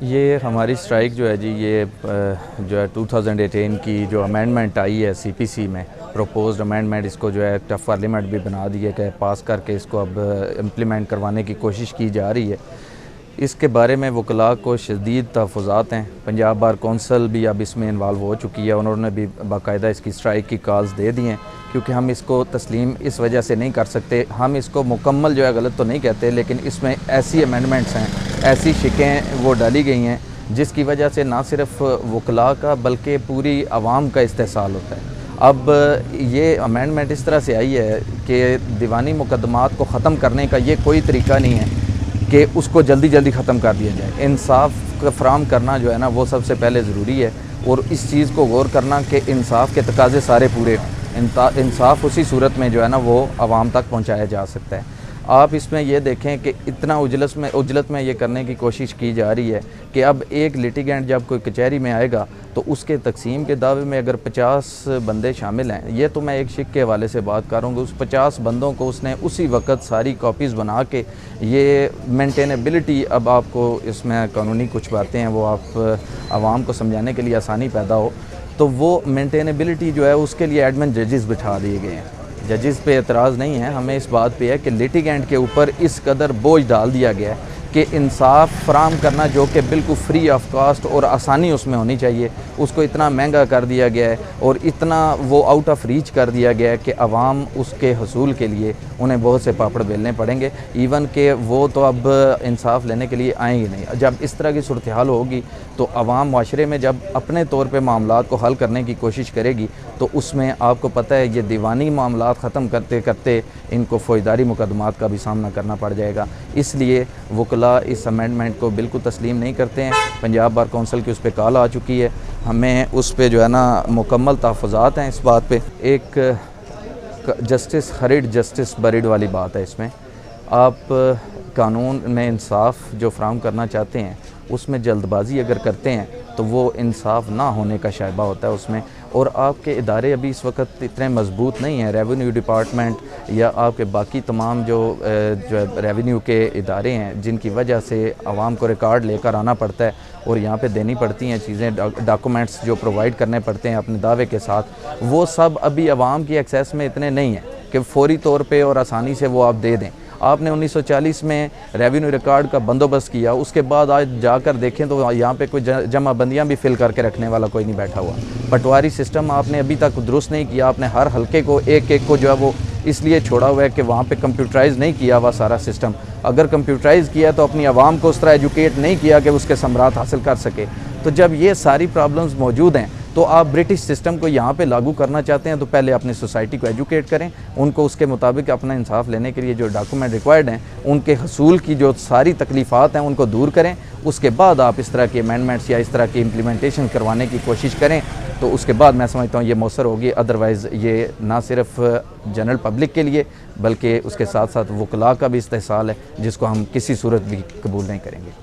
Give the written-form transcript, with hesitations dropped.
یہ ہماری اسٹرائک جو ہے جی یہ جو ہے 2018 کی جو امینڈمنٹ آئی ہے CPC میں پروپوزڈ امینڈمنٹ، اس کو جو ہے ایکٹ آف پارلیمنٹ بھی بنا دی ہے کہ پاس کر کے اس کو اب امپلیمنٹ کروانے کی کوشش کی جا رہی ہے۔ اس کے بارے میں وکلاء کو شدید تحفظات ہیں۔ پنجاب بار کونسل بھی اب اس میں انوالو ہو چکی ہے، انہوں نے بھی باقاعدہ اس کی اسٹرائک کی کالز دے دی ہیں، کیونکہ ہم اس کو تسلیم اس وجہ سے نہیں کر سکتے۔ ہم اس کو مکمل جو ہے غلط تو نہیں کہتے، لیکن اس میں ایسی امینڈمنٹس ہیں، ایسی شکیں وہ ڈالی گئی ہیں جس کی وجہ سے نہ صرف وکلاء کا بلکہ پوری عوام کا استحصال ہوتا ہے۔ اب یہ امینڈمنٹ اس طرح سے آئی ہے کہ دیوانی مقدمات کو ختم کرنے کا یہ کوئی طریقہ نہیں ہے کہ اس کو جلدی جلدی ختم کر دیا جائے۔ انصاف کا فراہم کرنا جو ہے نا وہ سب سے پہلے ضروری ہے، اور اس چیز کو غور کرنا کہ انصاف کے تقاضے سارے پورے ہوں۔ انصاف اسی صورت میں جو ہے نا وہ عوام تک پہنچایا جا سکتا ہے۔ آپ اس میں یہ دیکھیں کہ اتنا عجلت میں یہ کرنے کی کوشش کی جا رہی ہے کہ اب ایک لیٹیگنٹ جب کوئی کچہری میں آئے گا تو اس کے تقسیم کے دعوے میں اگر 50 بندے شامل ہیں، یہ تو میں ایک شک کے حوالے سے بات کروں گا، اس 50 بندوں کو اس نے اسی وقت ساری کاپیز بنا کے یہ مینٹینیبلٹی، اب آپ کو اس میں قانونی کچھ باتیں ہیں وہ آپ عوام کو سمجھانے کے لیے آسانی پیدا ہو، تو وہ مینٹینیبلٹی جو ہے اس کے لیے ایڈمن ججز بٹھا دیے گئے ہیں۔ ججز پہ اعتراض نہیں ہے، ہمیں اس بات پہ ہے کہ لیٹیگنٹ کے اوپر اس قدر بوجھ ڈال دیا گیا ہے کہ انصاف فراہم کرنا جو کہ بالکل فری آف کاسٹ اور آسانی اس میں ہونی چاہیے، اس کو اتنا مہنگا کر دیا گیا ہے اور اتنا وہ آؤٹ آف ریچ کر دیا گیا ہے کہ عوام اس کے حصول کے لیے انہیں بہت سے پاپڑ بیلنے پڑیں گے، ایون کہ وہ تو اب انصاف لینے کے لیے آئیں گے نہیں۔ جب اس طرح کی صورتحال ہوگی تو عوام معاشرے میں جب اپنے طور پہ معاملات کو حل کرنے کی کوشش کرے گی تو اس میں آپ کو پتہ ہے یہ دیوانی معاملات ختم کرتے کرتے ان کو فوجداری مقدمات کا بھی سامنا کرنا پڑ جائے گا۔ اس لیے وکلاء اس امینڈمنٹ کو بالکل تسلیم نہیں کرتے ہیں۔ پنجاب بار کونسل کی اس پہ کال آ چکی ہے، ہمیں اس پہ جو ہے نا مکمل تحفظات ہیں۔ اس بات پہ ایک جسٹس خرید جسٹس بریڈ والی بات ہے، اس میں آپ قانون میں انصاف جو فراہم کرنا چاہتے ہیں اس میں جلد بازی اگر کرتے ہیں تو وہ انصاف نہ ہونے کا شائبہ ہوتا ہے اس میں، اور آپ کے ادارے ابھی اس وقت اتنے مضبوط نہیں ہیں، ریونیو ڈپارٹمنٹ یا آپ کے باقی تمام جو ریونیو کے ادارے ہیں جن کی وجہ سے عوام کو ریکارڈ لے کر آنا پڑتا ہے اور یہاں پہ دینی پڑتی ہیں چیزیں، ڈاکومنٹس جو پرووائڈ کرنے پڑتے ہیں اپنے دعوے کے ساتھ، وہ سب ابھی عوام کی ایکسیس میں اتنے نہیں ہیں کہ فوری طور پہ اور آسانی سے وہ آپ دے دیں۔ آپ نے 1940 میں ریونیو ریکارڈ کا بندوبست کیا، اس کے بعد آج جا کر دیکھیں تو یہاں پہ کوئی جمع بندیاں بھی فل کر کے رکھنے والا کوئی نہیں بیٹھا ہوا۔ پٹواری سسٹم آپ نے ابھی تک درست نہیں کیا، آپ نے ہر حلقے کو ایک کو جو ہے وہ اس لیے چھوڑا ہوا ہے کہ وہاں پہ کمپیوٹرائز نہیں کیا ہوا سارا سسٹم۔ اگر کمپیوٹرائز کیا تو اپنی عوام کو اس طرح ایجوکیٹ نہیں کیا کہ اس کے ثمرات حاصل کر سکے۔ تو جب یہ ساری پرابلمز موجود ہیں تو آپ برٹش سسٹم کو یہاں پہ لاگو کرنا چاہتے ہیں تو پہلے اپنی سوسائٹی کو ایجوکیٹ کریں، ان کو اس کے مطابق اپنا انصاف لینے کے لیے جو ڈاکومنٹ ریکوائرڈ ہیں ان کے حصول کی جو ساری تکلیفات ہیں ان کو دور کریں، اس کے بعد آپ اس طرح کے امینڈمنٹس یا اس طرح کی امپلیمنٹیشن کروانے کی کوشش کریں تو اس کے بعد میں سمجھتا ہوں یہ مؤثر ہوگی۔ ادروائز یہ نہ صرف جنرل پبلک کے لیے بلکہ اس کے ساتھ ساتھ وکلاء کا بھی استحصال ہے جس کو ہم کسی صورت بھی قبول نہیں کریں گے۔